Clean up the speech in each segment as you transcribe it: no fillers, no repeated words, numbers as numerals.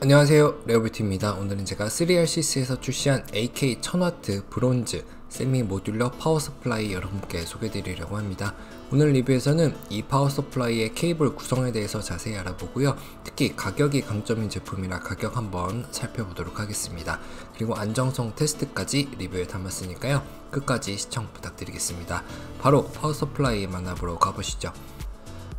안녕하세요, 레오비트입니다. 오늘은 제가 3RCS에서 출시한 AK1000W 브론즈 세미 모듈러 파워 서플라이 여러분께 소개해드리려고 합니다. 오늘 리뷰에서는 이 파워 서플라이의 케이블 구성에 대해서 자세히 알아보고요. 특히 가격이 강점인 제품이라 가격 한번 살펴보도록 하겠습니다. 그리고 안정성 테스트까지 리뷰에 담았으니까요. 끝까지 시청 부탁드리겠습니다. 바로 파워 서플라이 만나보러 가보시죠.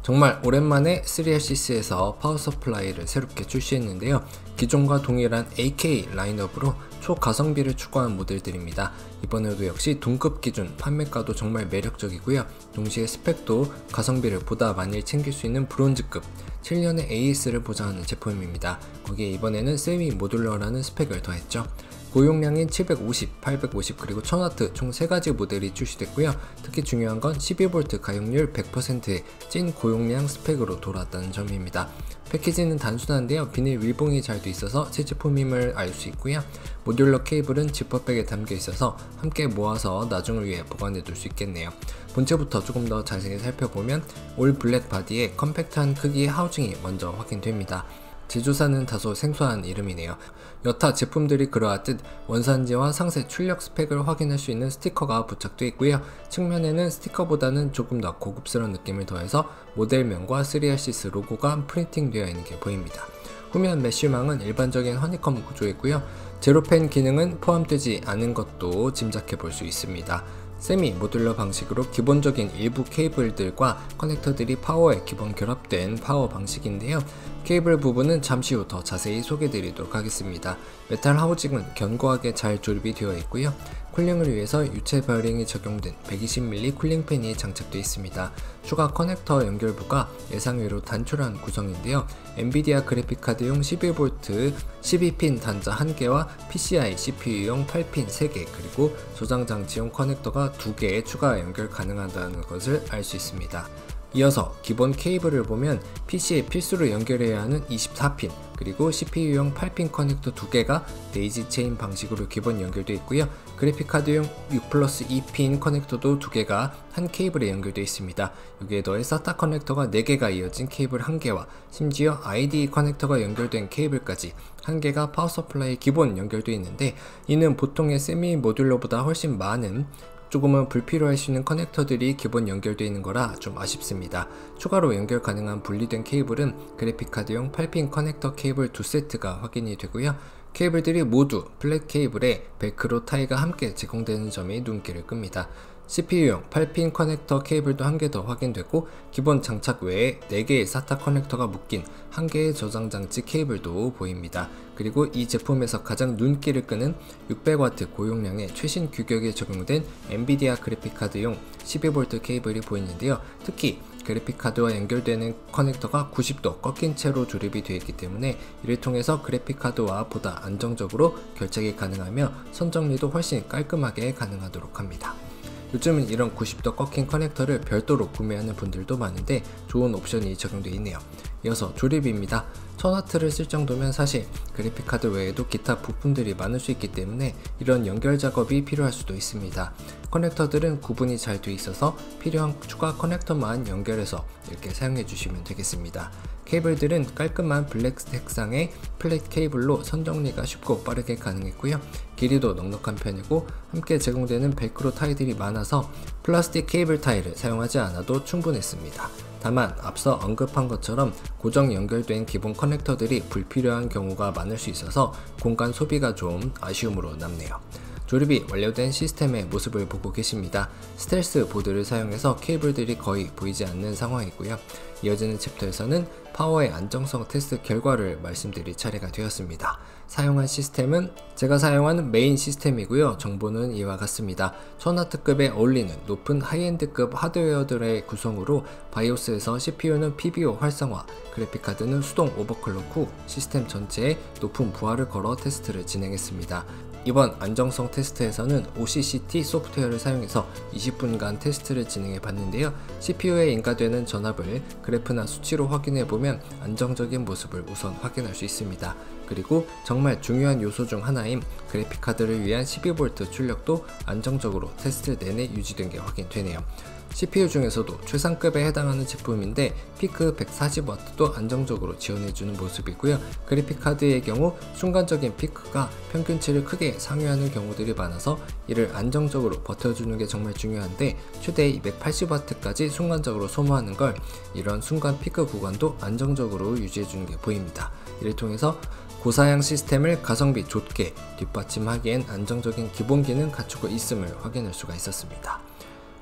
정말 오랜만에 3RCS에서 파워 서플라이를 새롭게 출시했는데요. 기존과 동일한 AK 라인업으로 초가성비를 추구한 모델들입니다. 이번에도 역시 동급 기준 판매가도 정말 매력적이고요. 동시에 스펙도 가성비를 보다 많이 챙길 수 있는 브론즈급 7년의 AS를 보장하는 제품입니다. 거기에 이번에는 세미 모듈러라는 스펙을 더했죠. 고용량인 750, 850 그리고 1000W 총 3가지 모델이 출시됐고요. 특히 중요한 건 12V 가용률 100%의 찐 고용량 스펙으로 돌아왔다는 점입니다. 패키지는 단순한데요. 비닐 밀봉이 잘 돼 있어서 새 제품임을 알 수 있고요. 모듈러 케이블은 지퍼백에 담겨 있어서 함께 모아서 나중을 위해 보관해 둘 수 있겠네요. 본체부터 조금 더 자세히 살펴보면 올 블랙 바디에 컴팩트한 크기의 하우징이 먼저 확인됩니다. 제조사는 다소 생소한 이름이네요. 여타 제품들이 그러하듯 원산지와 상세 출력 스펙을 확인할 수 있는 스티커가 부착되어 있고요. 측면에는 스티커보다는 조금 더 고급스러운 느낌을 더해서 모델명과 3RCS 로고가 프린팅되어 있는 게 보입니다. 후면 메쉬망은 일반적인 허니컴 구조이고요. 제로펜 기능은 포함되지 않은 것도 짐작해 볼 수 있습니다. 세미 모듈러 방식으로 기본적인 일부 케이블들과 커넥터들이 파워에 기본 결합된 파워 방식인데요. 케이블 부분은 잠시 후 더 자세히 소개해 드리도록 하겠습니다. 메탈 하우징은 견고하게 잘 조립이 되어 있고요. 쿨링을 위해서 유체 베어링이 적용된 120mm 쿨링팬이 장착되어 있습니다. 추가 커넥터 연결부가 예상외로 단촐한 구성인데요. 엔비디아 그래픽카드용 11V 12핀 단자 1개와 PCI CPU용 8핀 3개 그리고 저장 장치용 커넥터가 2개 추가 연결 가능하다는 것을 알 수 있습니다. 이어서 기본 케이블을 보면 PC에 필수로 연결해야 하는 24핀 그리고 CPU용 8핀 커넥터 2개가 데이지 체인 방식으로 기본 연결되어 있고요. 그래픽카드용 6+2핀 커넥터도 2개가 한 케이블에 연결되어 있습니다. 여기에 더해 SATA 커넥터가 4개가 이어진 케이블 1개와 심지어 IDE 커넥터가 연결된 케이블까지 1개가 파워 서플라이 기본 연결되어 있는데 이는 보통의 세미 모듈러보다 훨씬 많은 조금은 불필요할 수 있는 커넥터들이 기본 연결되어 있는 거라 좀 아쉽습니다. 추가로 연결 가능한 분리된 케이블은 그래픽카드용 8핀 커넥터 케이블 2세트가 확인이 되고요. 케이블들이 모두 플랫 케이블에 벨크로 타이가 함께 제공되는 점이 눈길을 끕니다. CPU용 8핀 커넥터 케이블도 1개 더 확인되고 기본 장착 외에 4개의 SATA 커넥터가 묶인 1개의 저장 장치 케이블도 보입니다. 그리고 이 제품에서 가장 눈길을 끄는 600W 고용량의 최신 규격에 적용된 엔비디아 그래픽카드용 12V 케이블이 보이는데요. 특히 그래픽카드와 연결되는 커넥터가 90도 꺾인 채로 조립이 되어 있기 때문에 이를 통해서 그래픽카드와 보다 안정적으로 결착이 가능하며 선정리도 훨씬 깔끔하게 가능하도록 합니다. 요즘은 이런 90도 꺾인 커넥터를 별도로 구매하는 분들도 많은데 좋은 옵션이 적용되어 있네요. 이어서 조립입니다. 1000W를 쓸 정도면 사실 그래픽카드 외에도 기타 부품들이 많을 수 있기 때문에 이런 연결 작업이 필요할 수도 있습니다. 커넥터들은 구분이 잘 되어 있어서 필요한 추가 커넥터만 연결해서 이렇게 사용해 주시면 되겠습니다. 케이블들은 깔끔한 블랙 색상의 플랫 케이블로 선정리가 쉽고 빠르게 가능했고요. 길이도 넉넉한 편이고 함께 제공되는 벨크로 타이들이 많아서 플라스틱 케이블 타이를 사용하지 않아도 충분했습니다. 다만 앞서 언급한 것처럼 고정 연결된 기본 커넥터들이 불필요한 경우가 많을 수 있어서 공간 소비가 좀 아쉬움으로 남네요. 조립이 완료된 시스템의 모습을 보고 계십니다. 스텔스 보드를 사용해서 케이블들이 거의 보이지 않는 상황이고요. 이어지는 챕터에서는 파워의 안정성 테스트 결과를 말씀드릴 차례가 되었습니다. 사용한 시스템은 제가 사용하는 메인 시스템이고요. 정보는 이와 같습니다. 1000W급에 어울리는 높은 하이엔드급 하드웨어들의 구성으로 바이오스에서 CPU는 PBO 활성화, 그래픽카드는 수동 오버클럭 후 시스템 전체에 높은 부하를 걸어 테스트를 진행했습니다. 이번 안정성 테스트에서는 OCCT 소프트웨어를 사용해서 20분간 테스트를 진행해 봤는데요. CPU에 인가되는 전압을 그래프나 수치로 확인해 보면 안정적인 모습을 우선 확인할 수 있습니다. 그리고 정말 중요한 요소 중 하나인 그래픽카드를 위한 12V 출력도 안정적으로 테스트 내내 유지된 게 확인되네요. CPU 중에서도 최상급에 해당하는 제품인데 피크 140W도 안정적으로 지원해주는 모습이고요. 그래픽카드의 경우 순간적인 피크가 평균치를 크게 상회하는 경우들이 많아서 이를 안정적으로 버텨주는 게 정말 중요한데 최대 280W까지 순간적으로 소모하는 걸 이런 순간 피크 구간도 안정적으로 유지해주는 게 보입니다. 이를 통해서 고사양 시스템을 가성비 좋게 뒷받침하기엔 안정적인 기본 기능 갖추고 있음을 확인할 수가 있었습니다.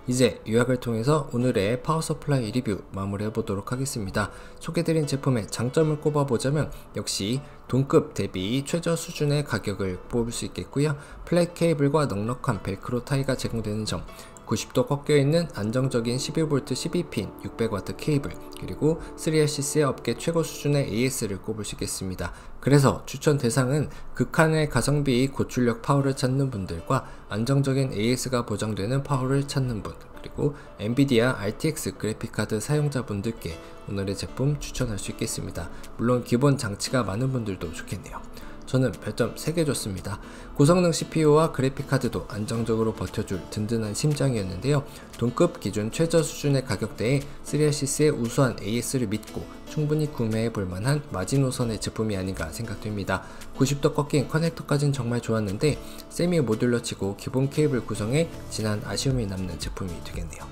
이제 요약을 통해서 오늘의 파워 서플라이 리뷰 마무리해 보도록 하겠습니다. 소개드린 제품의 장점을 꼽아보자면 역시 동급 대비 최저 수준의 가격을 뽑을 수 있겠고요. 플랫 케이블과 넉넉한 벨크로 타이가 제공되는 점, 90도 꺾여있는 안정적인 11V 12핀 600W 케이블, 그리고 3RCC의 업계 최고 수준의 AS를 꼽을 수 있겠습니다. 그래서 추천 대상은 극한의 가성비 고출력 파워를 찾는 분들과 안정적인 AS가 보장되는 파워를 찾는 분, 그리고 엔비디아 RTX 그래픽카드 사용자분들께 오늘의 제품 추천할 수 있겠습니다. 물론 기본 장치가 많은 분들도 좋겠네요. 저는 별점 3개 줬습니다. 고성능 CPU와 그래픽카드도 안정적으로 버텨줄 든든한 심장이었는데요. 동급 기준 최저 수준의 가격대에 3RCC의 우수한 AS를 믿고 충분히 구매해 볼만한 마지노선의 제품이 아닌가 생각됩니다. 90도 꺾인 커넥터까지는 정말 좋았는데 세미 모듈러 치고 기본 케이블 구성에 진한 아쉬움이 남는 제품이 되겠네요.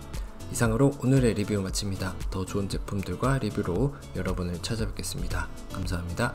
이상으로 오늘의 리뷰 마칩니다. 더 좋은 제품들과 리뷰로 여러분을 찾아뵙겠습니다. 감사합니다.